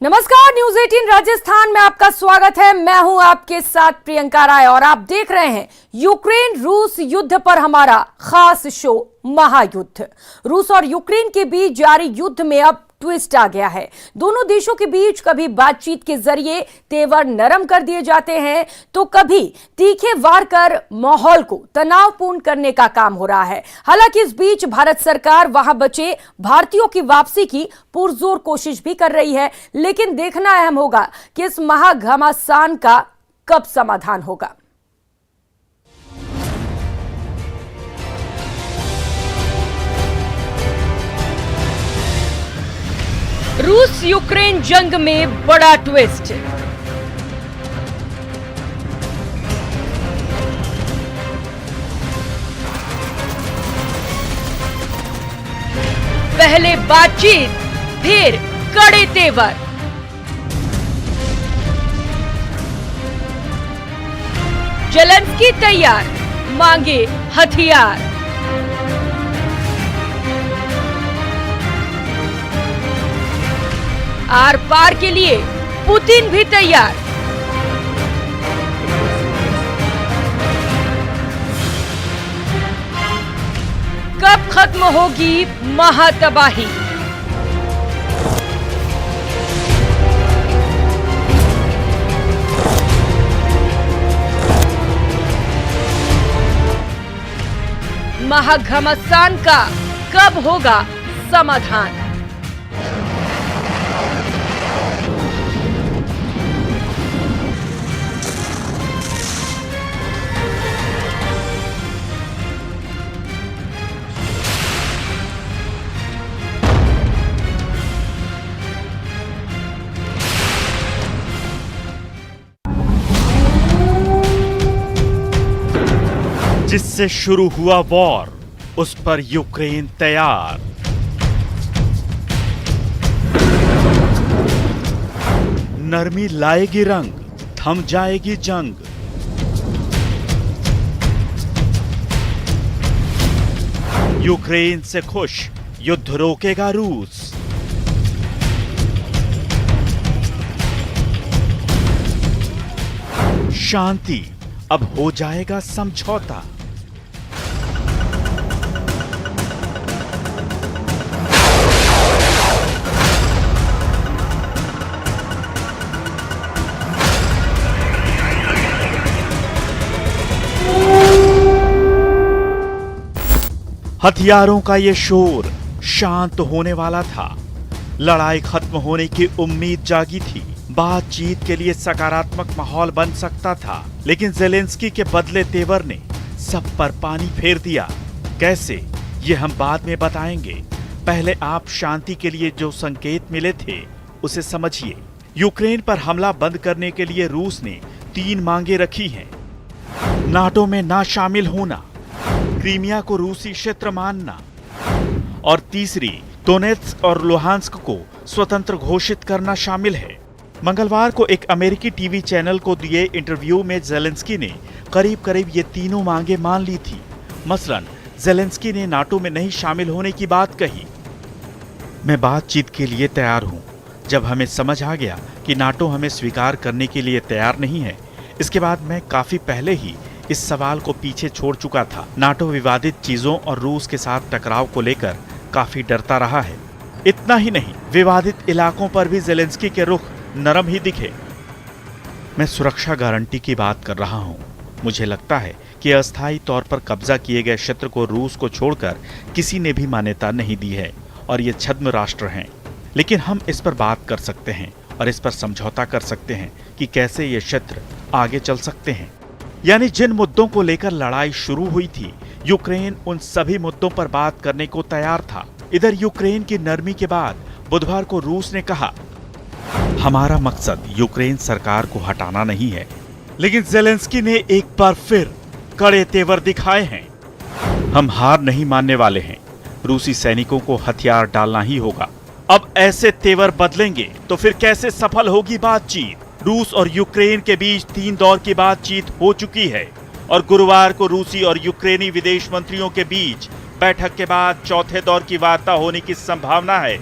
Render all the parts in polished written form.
नमस्कार, न्यूज 18 राजस्थान में आपका स्वागत है। मैं हूं आपके साथ प्रियंका राय और आप देख रहे हैं यूक्रेन रूस युद्ध पर हमारा खास शो महायुद्ध। रूस और यूक्रेन के बीच जारी युद्ध में अब ट्विस्ट आ गया है। दोनों देशों के बीच कभी बातचीत के जरिए तेवर नरम कर दिए जाते हैं तो कभी तीखे वार कर माहौल को तनावपूर्ण करने का काम हो रहा है। हालांकि इस बीच भारत सरकार वहां बचे भारतीयों की वापसी की पुरजोर कोशिश भी कर रही है, लेकिन देखना अहम होगा कि इस महाघमासान का कब समाधान होगा। रूस यूक्रेन जंग में बड़ा ट्विस्ट। पहले बातचीत, फिर कड़े तेवर। जेलेंस्की तैयार, मांगे हथियार। आर पार के लिए पुतिन भी तैयार। कब खत्म होगी महातबाही? महाघमासान का कब होगा समाधान? जिससे शुरू हुआ वॉर, उस पर यूक्रेन तैयार। नरमी लाएगी रंग, थम जाएगी जंग। यूक्रेन से खुश, युद्ध रोकेगा रूस। शांति, अब हो जाएगा समझौता। हथियारों का ये शोर शांत होने वाला था। लड़ाई खत्म होने की उम्मीद जागी थी। बातचीत के लिए सकारात्मक माहौल बन सकता था, लेकिन जेलेंस्की के बदले तेवर ने सब पर पानी फेर दिया। कैसे, ये हम बाद में बताएंगे। पहले आप शांति के लिए जो संकेत मिले थे उसे समझिए। यूक्रेन पर हमला बंद करने के लिए रूस ने 3 मांगे रखी हैं। नाटो में ना शामिल होना, क्रीमिया को रूसी क्षेत्र मानना और तीसरी डोनेत्स्क और लुहांस्क को स्वतंत्र घोषित करना शामिल है। मंगलवार को एक अमेरिकी टीवी चैनल को दिए इंटरव्यू में जेलेंस्की ने करीब करीब ये तीनों मांगे मान ली थी। मसलन जेलेंस्की ने नाटो में नहीं शामिल होने की बात कही। मैं बातचीत के लिए तैयार हूं। जब हमें समझ आ गया कि नाटो हमें स्वीकार करने के लिए तैयार नहीं है, इसके बाद मैं काफी पहले ही इस सवाल को पीछे छोड़ चुका था। नाटो विवादित चीजों और रूस के साथ टकराव को लेकर काफी डरता रहा है। इतना ही नहीं, विवादित इलाकों पर भी जेलेंस्की के रुख नरम ही दिखे। मैं सुरक्षा गारंटी की बात कर रहा हूं। मुझे लगता है कि अस्थायी तौर पर कब्जा किए गए क्षेत्र को रूस को छोड़कर किसी ने भी मान्यता नहीं दी है और ये छद्म राष्ट्र हैं। लेकिन हम इस पर बात कर सकते हैं और इस पर समझौता कर सकते हैं कि कैसे ये क्षेत्र आगे चल सकते हैं। यानी जिन मुद्दों को लेकर लड़ाई शुरू हुई थी, यूक्रेन उन सभी मुद्दों पर बात करने को तैयार था। इधर यूक्रेन की नरमी के बाद बुधवार को रूस ने कहा, हमारा मकसद यूक्रेन सरकार को हटाना नहीं है। लेकिन जेलेंस्की ने एक बार फिर कड़े तेवर दिखाए हैं। हम हार नहीं मानने वाले हैं। रूसी सैनिकों को हथियार डालना ही होगा। अब ऐसे तेवर बदलेंगे तो फिर कैसे सफल होगी बातचीत? रूस और यूक्रेन के बीच 3 दौर की बातचीत हो चुकी है और गुरुवार को रूसी और यूक्रेनी विदेश मंत्रियों के बीच बैठक के बाद चौथे दौर की वार्ता होने की संभावना है।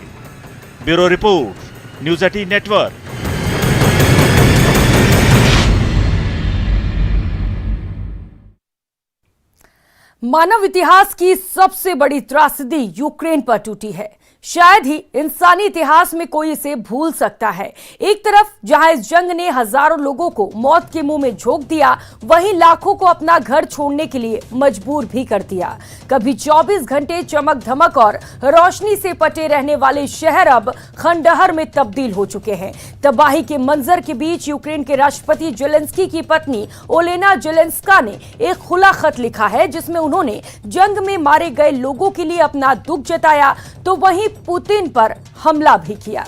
Bureau report, news 18 network. मानव इतिहास की सबसे बड़ी त्रासदी यूक्रेन पर टूटी है। शायद ही इंसानी इतिहास में कोई इसे भूल सकता है। एक तरफ जहां इस जंग ने हजारों लोगों को मौत के मुंह में झोंक दिया, वहीं लाखों को अपना घर छोड़ने के लिए मजबूर भी कर दिया। कभी 24 घंटे चमक धमक और रोशनी से पटे रहने वाले शहर अब खंडहर में तब्दील हो चुके हैं। तबाही के मंजर के बीच यूक्रेन के राष्ट्रपति जेलेंस्की की पत्नी ओलेना जेलेंस्का ने एक खुला खत लिखा है, जिसमें उन्होंने जंग में मारे गए लोगों के लिए अपना दुख जताया, तो वहीं पुतिन पर हमला भी किया।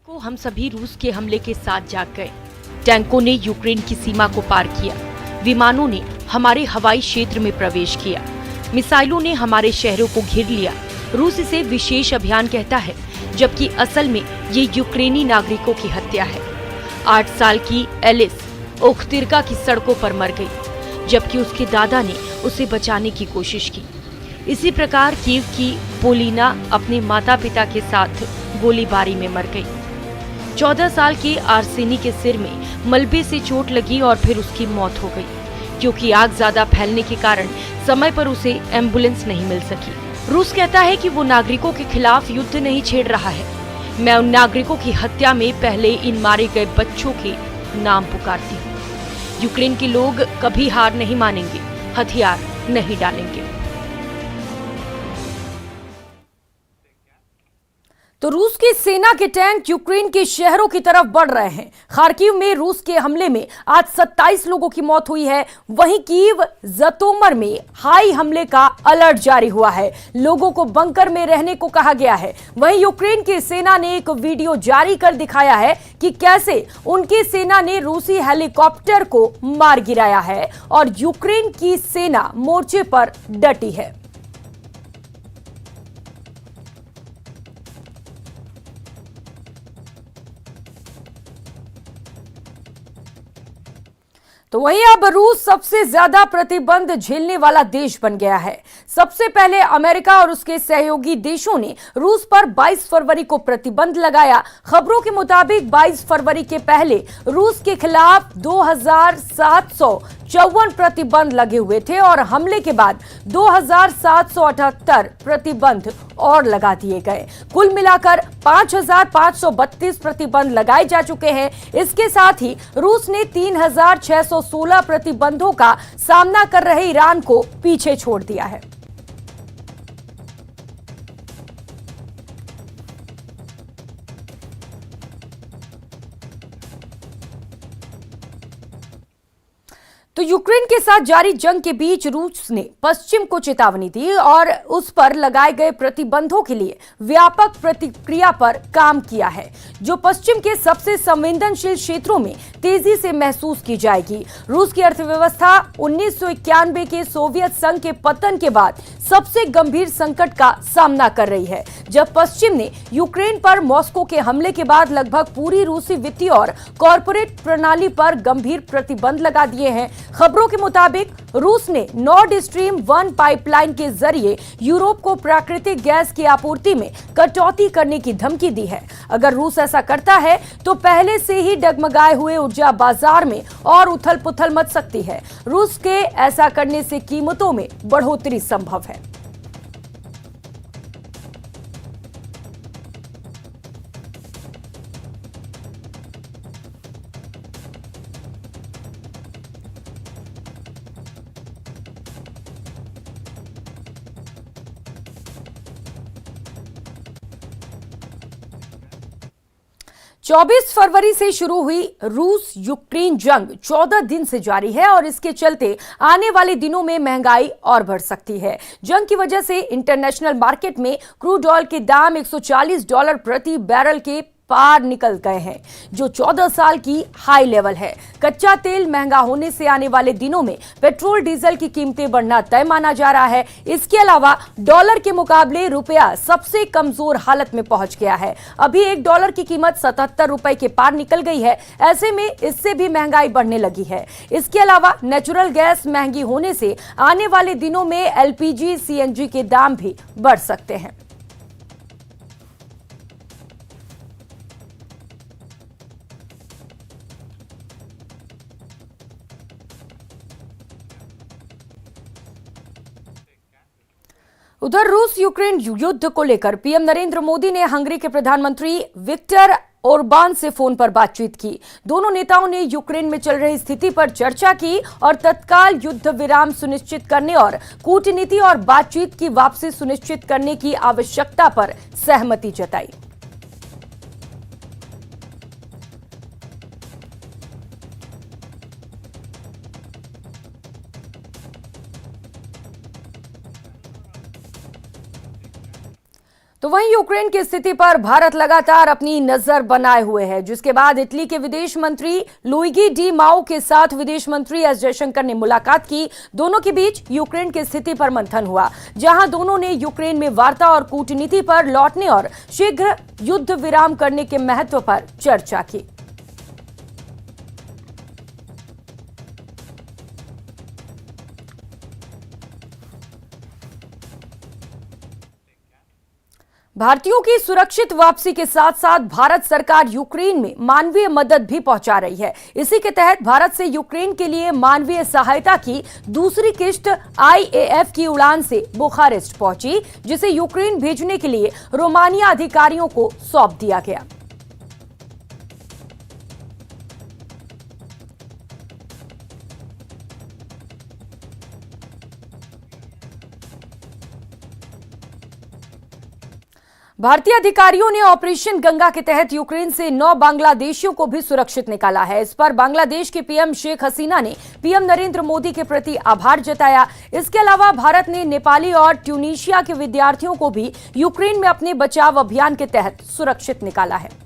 को हम सभी रूस के हमले के साथ जाग गए। टैंकों ने यूक्रेन की सीमा को पार किया, विमानों ने हमारे हवाई क्षेत्र में प्रवेश किया, मिसाइलों ने हमारे शहरों को घेर लिया। रूस इसे विशेष अभियान कहता है, जबकि असल में ये यूक्रेनी नागरिकों की हत्या है। 8 साल की एलिस ओख्तिर्का की सड़कों पर मर गई, जबकि उसके दादा ने उसे बचाने की कोशिश की। इसी प्रकार कीव की पोलिना अपने माता पिता के साथ गोलीबारी में मर गई। 14 साल के आर्सेनी के सिर में मलबे से चोट लगी और फिर उसकी मौत हो गई, क्योंकि आग ज्यादा फैलने के कारण समय पर उसे एम्बुलेंस नहीं मिल सकी। रूस कहता है कि वो नागरिकों के खिलाफ युद्ध नहीं छेड़ रहा है। मैं उन नागरिकों की हत्या में पहले इन मारे गए बच्चों के नाम पुकारती हूँ। यूक्रेन के लोग कभी हार नहीं मानेंगे, हथियार नहीं डालेंगे। तो रूस की सेना के टैंक यूक्रेन के शहरों की तरफ बढ़ रहे हैं। खार्किव में रूस के हमले में आज 27 लोगों की मौत हुई है। वहीं कीव जतोमर में हाई हमले का अलर्ट जारी हुआ है। लोगों को बंकर में रहने को कहा गया है। वहीं यूक्रेन की सेना ने एक वीडियो जारी कर दिखाया है कि कैसे उनकी सेना ने रूसी हेलीकॉप्टर को मार गिराया है और यूक्रेन की सेना मोर्चे पर डटी है। तो वहीं अब रूस सबसे ज्यादा प्रतिबंध झेलने वाला देश बन गया है। सबसे पहले अमेरिका और उसके सहयोगी देशों ने रूस पर 22 फरवरी को प्रतिबंध लगाया। खबरों के मुताबिक 22 फरवरी के पहले रूस के खिलाफ 2754 प्रतिबंध लगे हुए थे और हमले के बाद 2778 प्रतिबंध और लगा दिए गए। कुल मिलाकर 5532 प्रतिबंध लगाए जा चुके हैं। इसके साथ ही रूस ने 3616 प्रतिबंधों का सामना कर रहे ईरान को पीछे छोड़ दिया है। तो यूक्रेन के साथ जारी जंग के बीच रूस ने पश्चिम को चेतावनी दी और उस पर लगाए गए प्रतिबंधों के लिए व्यापक प्रतिक्रिया पर काम किया है, जो पश्चिम के सबसे संवेदनशील क्षेत्रों में तेजी से महसूस की जाएगी। रूस की अर्थव्यवस्था 1991 के सोवियत संघ के पतन के बाद सबसे गंभीर संकट का सामना कर रही है, जब पश्चिम ने यूक्रेन पर मॉस्को के हमले के बाद लगभग पूरी रूसी वित्तीय और कॉरपोरेट प्रणाली पर गंभीर प्रतिबंध लगा दिए हैं। खबरों के मुताबिक रूस ने नॉर्ड स्ट्रीम 1 पाइपलाइन के जरिए यूरोप को प्राकृतिक गैस की आपूर्ति में कटौती करने की धमकी दी है। अगर रूस ऐसा करता है तो पहले से ही डगमगाए हुए ऊर्जा बाजार में और उथल-पुथल मच सकती है। रूस के ऐसा करने से कीमतों में बढ़ोतरी संभव है। चौबीस फरवरी से शुरू हुई रूस यूक्रेन जंग 14 दिन से जारी है और इसके चलते आने वाले दिनों में महंगाई और बढ़ सकती है। जंग की वजह से इंटरनेशनल मार्केट में क्रूड ऑयल के दाम $140 प्रति बैरल के पार निकल गए हैं, जो 14 साल की हाई लेवल है। कच्चा तेल महंगा होने से आने वाले दिनों में पेट्रोल डीजल की कीमतें बढ़ना तय माना जा रहा है। इसके अलावा डॉलर के मुकाबले रुपया सबसे कमजोर हालत में पहुंच गया है। अभी $1 की कीमत 77 रुपए के पार निकल गई है। ऐसे में इससे भी महंगाई बढ़ने लगी है। इसके अलावा नेचुरल गैस महंगी होने से आने वाले दिनों में एलपीजी, सीएनजी के दाम भी बढ़ सकते हैं। उधर रूस यूक्रेन युद्ध को लेकर पीएम नरेंद्र मोदी ने हंगरी के प्रधानमंत्री विक्टर ओरबान से फोन पर बातचीत की। दोनों नेताओं ने यूक्रेन में चल रही स्थिति पर चर्चा की और तत्काल युद्ध विराम सुनिश्चित करने और कूटनीति और बातचीत की वापसी सुनिश्चित करने की आवश्यकता पर सहमति जताई। तो वहीं यूक्रेन की स्थिति पर भारत लगातार अपनी नजर बनाए हुए है, जिसके बाद इटली के विदेश मंत्री लुइगी डी माओ के साथ विदेश मंत्री एस जयशंकर ने मुलाकात की। दोनों के बीच यूक्रेन की स्थिति पर मंथन हुआ, जहां दोनों ने यूक्रेन में वार्ता और कूटनीति पर लौटने और शीघ्र युद्ध विराम करने के महत्व पर चर्चा की। भारतीयों की सुरक्षित वापसी के साथ साथ भारत सरकार यूक्रेन में मानवीय मदद भी पहुंचा रही है। इसी के तहत भारत से यूक्रेन के लिए मानवीय सहायता की दूसरी किश्त आईएएफ की उड़ान से बुखारेस्ट पहुंची, जिसे यूक्रेन भेजने के लिए रोमानिया अधिकारियों को सौंप दिया गया। भारतीय अधिकारियों ने ऑपरेशन गंगा के तहत यूक्रेन से 9 बांग्लादेशियों को भी सुरक्षित निकाला है। इस पर बांग्लादेश की पीएम शेख हसीना ने पीएम नरेंद्र मोदी के प्रति आभार जताया। इसके अलावा भारत ने नेपाली और ट्यूनीशिया के विद्यार्थियों को भी यूक्रेन में अपने बचाव अभियान के तहत सुरक्षित निकाला है।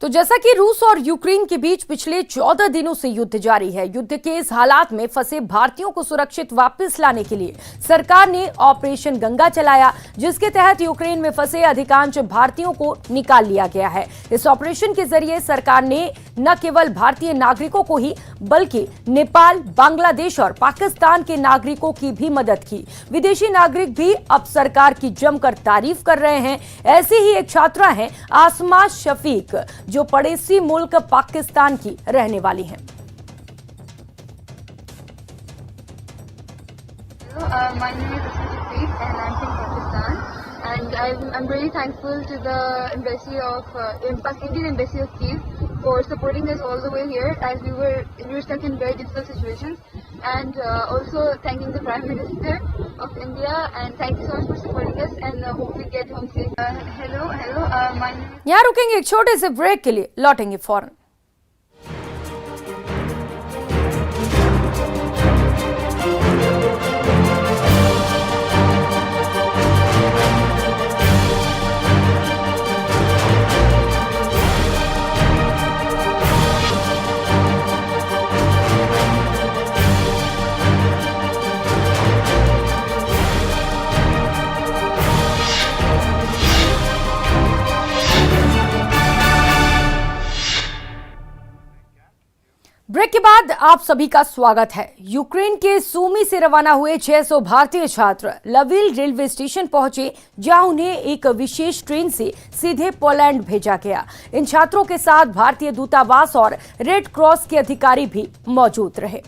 तो जैसा कि रूस और यूक्रेन के बीच पिछले 14 दिनों से युद्ध जारी है, युद्ध के इस हालात में फंसे भारतीयों को सुरक्षित वापस लाने के लिए सरकार ने ऑपरेशन गंगा चलाया, जिसके तहत यूक्रेन में फंसे अधिकांश भारतीयों को निकाल लिया गया है। इस ऑपरेशन के जरिए सरकार ने न केवल भारतीय नागरिकों को ही बल्कि नेपाल, बांग्लादेश और पाकिस्तान के नागरिकों की भी मदद की। विदेशी नागरिक भी अब सरकार की जमकर तारीफ कर रहे हैं। ऐसी ही एक छात्रा हैं आसमा शफीक, जो पड़ोसी मुल्क पाकिस्तान की रहने वाली हैं। My name is Asma Shafiq and I'm from Pakistan. And I'm really thankful to the embassy of Indian Embassy of Kyiv for supporting us all the way here, as we were stuck in very difficult situations. And also thanking the Prime Minister of India, and thank you so much for supporting us, and hope we get home safe. Hello, my name is... यहाँ रुकेंगे एक छोटे से break के लिए, लौटेंगे फौरन। Break के बाद आप सभी का स्वागत है। यूक्रेन के सूमी से रवाना हुए 600 भारतीय छात्र लविल रेलवे स्टेशन पहुंचे, जहां उन्हें एक विशेष ट्रेन से सीधे पोलैंड भेजा गया। इन छात्रों के साथ भारतीय दूतावास और रेड क्रॉस के अधिकारी भी मौजूद रहे।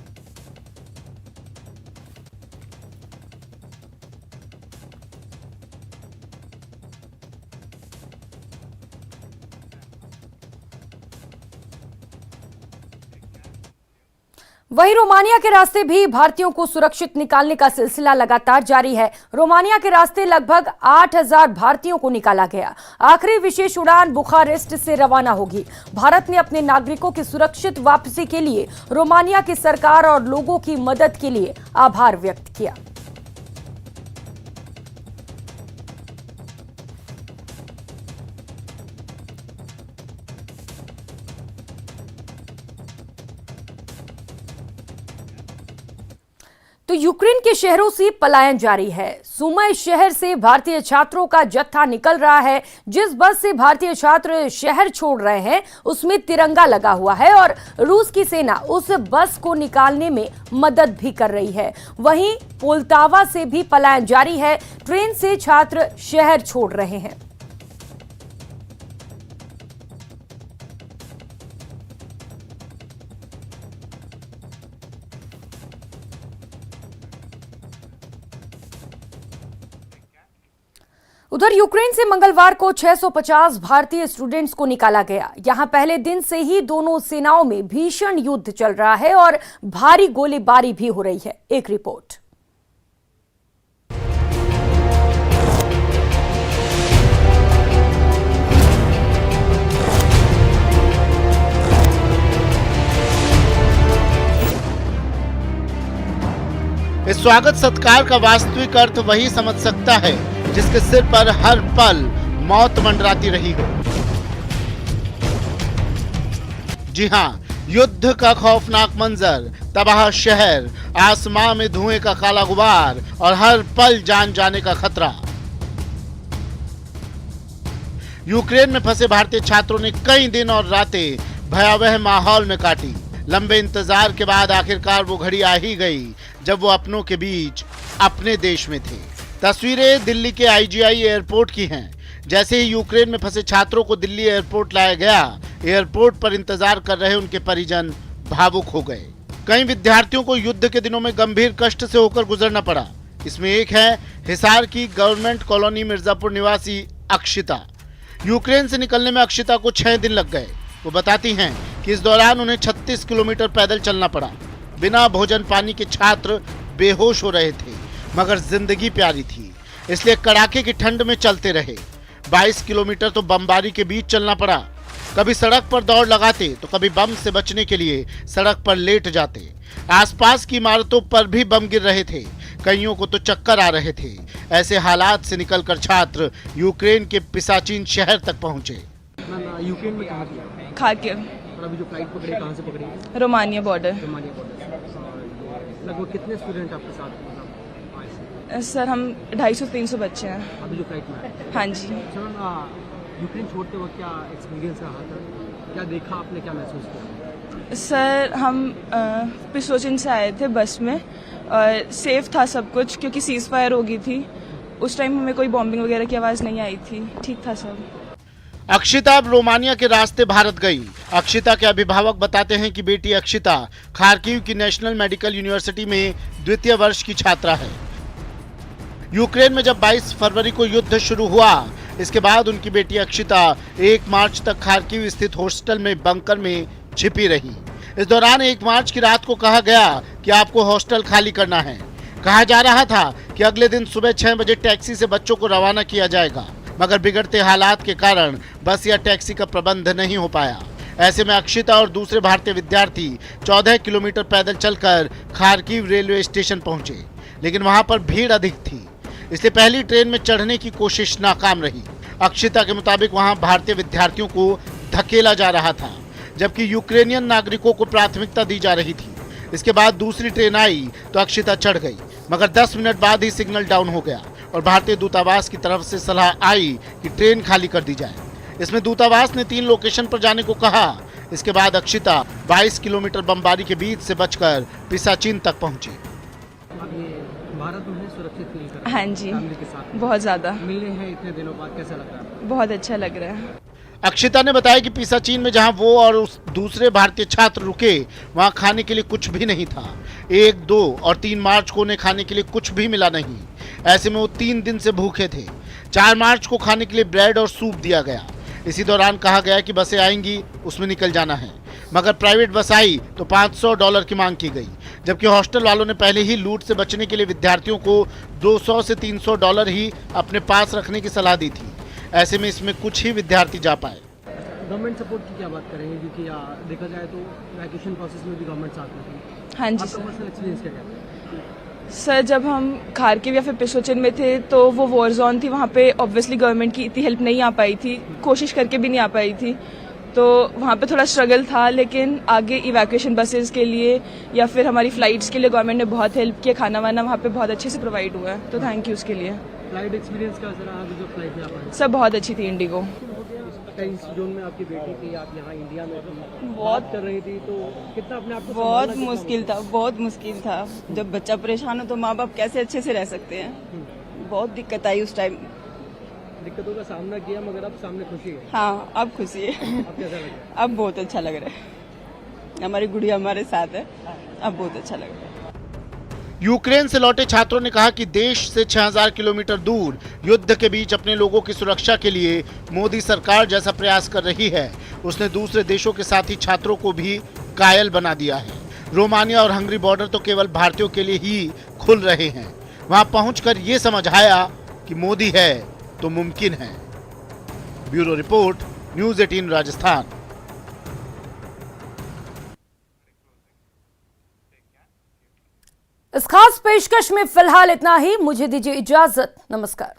वहीं रोमानिया के रास्ते भी भारतीयों को सुरक्षित निकालने का सिलसिला लगातार जारी है। रोमानिया के रास्ते लगभग 8,000 भारतीयों को निकाला गया। आखिरी विशेष उड़ान बुखारेस्ट से रवाना होगी। भारत ने अपने नागरिकों की सुरक्षित वापसी के लिए रोमानिया की सरकार और लोगों की मदद के लिए आभार व्यक्त किया। तो यूक्रेन के शहरों से पलायन जारी है। सुमी शहर से भारतीय छात्रों का जत्था निकल रहा है। जिस बस से भारतीय छात्र शहर छोड़ रहे हैं उसमें तिरंगा लगा हुआ है और रूस की सेना उस बस को निकालने में मदद भी कर रही है। वहीं पोल्तावा से भी पलायन जारी है। ट्रेन से छात्र शहर छोड़ रहे हैं। उधर यूक्रेन से मंगलवार को 650 भारतीय स्टूडेंट्स को निकाला गया। यहां पहले दिन से ही दोनों सेनाओं में भीषण युद्ध चल रहा है और भारी गोलीबारी भी हो रही है। एक रिपोर्ट। इस स्वागत सत्कार का वास्तविक अर्थ वही समझ सकता है जिसके सिर पर हर पल मौत मंडराती रही हो। जी हाँ, युद्ध का खौफनाक मंजर, तबाह शहर, आसमां में धुएं का काला गुबार और हर पल जान जाने का खतरा। यूक्रेन में फंसे भारतीय छात्रों ने कई दिन और रातें भयावह माहौल में काटी। लंबे इंतजार के बाद आखिरकार वो घड़ी आ ही गई जब वो अपनों के बीच अपने देश में थे। तस्वीरें दिल्ली के IGI एयरपोर्ट की हैं। जैसे ही यूक्रेन में फंसे छात्रों को दिल्ली एयरपोर्ट लाया गया, एयरपोर्ट पर इंतजार कर रहे उनके परिजन भावुक हो गए। कई विद्यार्थियों को युद्ध के दिनों में गंभीर कष्ट से होकर गुजरना पड़ा। इसमें एक है हिसार की गवर्नमेंट कॉलोनी मिर्जापुर निवासी अक्षिता। यूक्रेन से निकलने में अक्षिता को 6 दिन लग गए। वो बताती हैं कि इस दौरान उन्हें 36 किलोमीटर पैदल चलना पड़ा। बिना भोजन पानी के छात्र बेहोश हो रहे थे, मगर जिंदगी प्यारी थी, इसलिए कड़ाके की ठंड में चलते रहे। 22 किलोमीटर तो बमबारी के बीच चलना पड़ा। कभी सड़क पर दौड़ लगाते तो कभी बम से बचने के लिए सड़क पर लेट जाते। आसपास की इमारतों पर भी बम गिर रहे थे। कईयों को तो चक्कर आ रहे थे। ऐसे हालात से निकलकर छात्र यूक्रेन के पिसाचिन शहर तक पहुंचे। यूक्रेन में कहाँ किया? खार्किव। और अभी जो फ्लाइट पकड़ी कहाँ से पकड़ी? Romania border. Romania border. लगभग कितने स्टूडेंट आपके साथ आए? सर हम 250-300 बच्चे हैं अभी जो फ्लाइट में आए? हाँ जी। सर यूक्रेन छोड़ते वक्त क्या एक्सपीरियंस रहा था? क्या देखा आपने, क्या महसूस किया? सर हम पिसोचिन से आए थे बस में और सेफ था सब कुछ क्योंकि सीज फायर हो गई थी। उस टाइम हमें कोई बॉम्बिंग वगैरह की आवाज़ नहीं आई थी, ठीक था सब। अक्षिता अब रोमानिया के रास्ते भारत गई। अक्षिता के अभिभावक बताते हैं कि बेटी अक्षिता खार्किव की नेशनल मेडिकल यूनिवर्सिटी में द्वितीय वर्ष की छात्रा है। यूक्रेन में जब 22 फरवरी को युद्ध शुरू हुआ, इसके बाद उनकी बेटी अक्षिता 1 मार्च तक खार्किव स्थित हॉस्टल में बंकर में छिपी रही। इस दौरान 1 मार्च की रात को कहा गया कि आपको हॉस्टल खाली करना है। कहा जा रहा था कि अगले दिन सुबह 6 बजे टैक्सी से बच्चों को रवाना किया जाएगा, मगर बिगड़ते हालात के कारण बस या टैक्सी का प्रबंध नहीं हो पाया। ऐसे में अक्षिता और दूसरे भारतीय विद्यार्थी 14 किलोमीटर पैदल चलकर खार्किव रेलवे स्टेशन पहुंचे, लेकिन वहां पर भीड़ अधिक थी, इसलिए पहली ट्रेन में चढ़ने की कोशिश नाकाम रही। अक्षिता के मुताबिक वहां भारतीय विद्यार्थियों को धकेला जा रहा था, जबकि यूक्रेनियन नागरिकों को प्राथमिकता दी जा रही थी। इसके बाद दूसरी ट्रेन आई तो अक्षिता चढ़ गई, मगर 10 मिनट बाद ही सिग्नल डाउन हो गया और भारतीय दूतावास की तरफ से सलाह आई कि ट्रेन खाली कर दी जाए। इसमें दूतावास ने 3 लोकेशन पर जाने को कहा। इसके बाद अक्षिता 22 किलोमीटर बमबारी के बीच से बचकर पिसाचिन तक पहुंची। भारत में सुरक्षित फील कर रहे हैं? हाँ जी, फैमिली के साथ बहुत ज़्यादा। मिलने हैं इतने दिनों बाद, कैसा लग रहा है? बहुत अच्छा लग रहा है। अक्षिता ने बताया कि पिसाचिन में जहां वो और उस दूसरे भारतीय छात्र रुके, वहां खाने के लिए कुछ भी नहीं था। 1, 2 और 3 मार्च को उन्हें खाने के लिए कुछ भी मिला नहीं। ऐसे में वो 3 दिन से भूखे थे। 4 मार्च को खाने के लिए ब्रेड और सूप दिया गया। इसी दौरान कहा गया कि बसें आएंगी, उसमें निकल जाना है। मगर प्राइवेट बस आई तो $500 की मांग की गई, जबकि हॉस्टल वालों ने पहले ही लूट से बचने के लिए विद्यार्थियों को $200 से $300 ही अपने पास रखने की सलाह दी थी। ऐसे में इसमें कुछ ही विद्यार्थी जा पाए। गवर्नमेंट सपोर्ट की क्या बात करेंगे, क्योंकि देखा जाए तो वैकेशन प्रोसेस में भी गवर्नमेंट साथ में थी। हाँ जी आपका सर। पर्सनल एक्सपीरियंस क्या है? सर जब हम खारकिव या फिर पिशोचन में थे तो वो वॉर जोन थी, वहाँ पे ऑब्वियसली गवर्नमेंट की इतनी हेल्प नहीं आ पाई थी, कोशिश करके भी नहीं आ पाई थी, तो वहाँ पे थोड़ा स्ट्रगल था। लेकिन आगे इवैक्यूएशन बसेस के लिए या फिर हमारी फ्लाइट्स के लिए गवर्नमेंट ने बहुत हेल्प किया, खाना वाना वहाँ पे बहुत अच्छे से प्रोवाइड हुआ है, तो थैंक यू उसके लिए। फ्लाइट एक्सपीरियंस का सर, आप जो फ्लाइट में आप आए सब बहुत अच्छी थी इंडिगो। इस जोन में आपकी बेटी थी, आप यहाँ इंडिया में थी, बहुत बात कर रही थी, तो कितना अपने आप को बहुत संभालना कितना मुश्किल था, बहुत मुश्किल था। जब बच्चा परेशान हो तो माँ बाप कैसे अच्छे से रह सकते हैं। बहुत दिक्कत आई उस टाइम। दिक्कतों का सामना किया, मगर अब सामने खुशी है। हाँ अब खुशी है। अब कैसा लग रहा है? अब बहुत अच्छा लग रहा है, हमारी गुड़िया हमारे साथ है, अब बहुत अच्छा लग रहा है। यूक्रेन से लौटे छात्रों ने कहा कि देश से 6000 किलोमीटर दूर युद्ध के बीच अपने लोगों की सुरक्षा के लिए मोदी सरकार जैसा प्रयास कर रही है, उसने दूसरे देशों के साथ ही छात्रों को भी कायल बना दिया है। रोमानिया और हंगरी बॉर्डर तो केवल भारतीयों के लिए ही खुल रहे हैं। वहां पहुंचकर ये समझ आया कि मोदी है तो मुमकिन है। Bureau report, news 18 Rajasthan. इस खास पेशकश में फिलहाल इतना ही। मुझे दीजिए इजाजत। नमस्कार।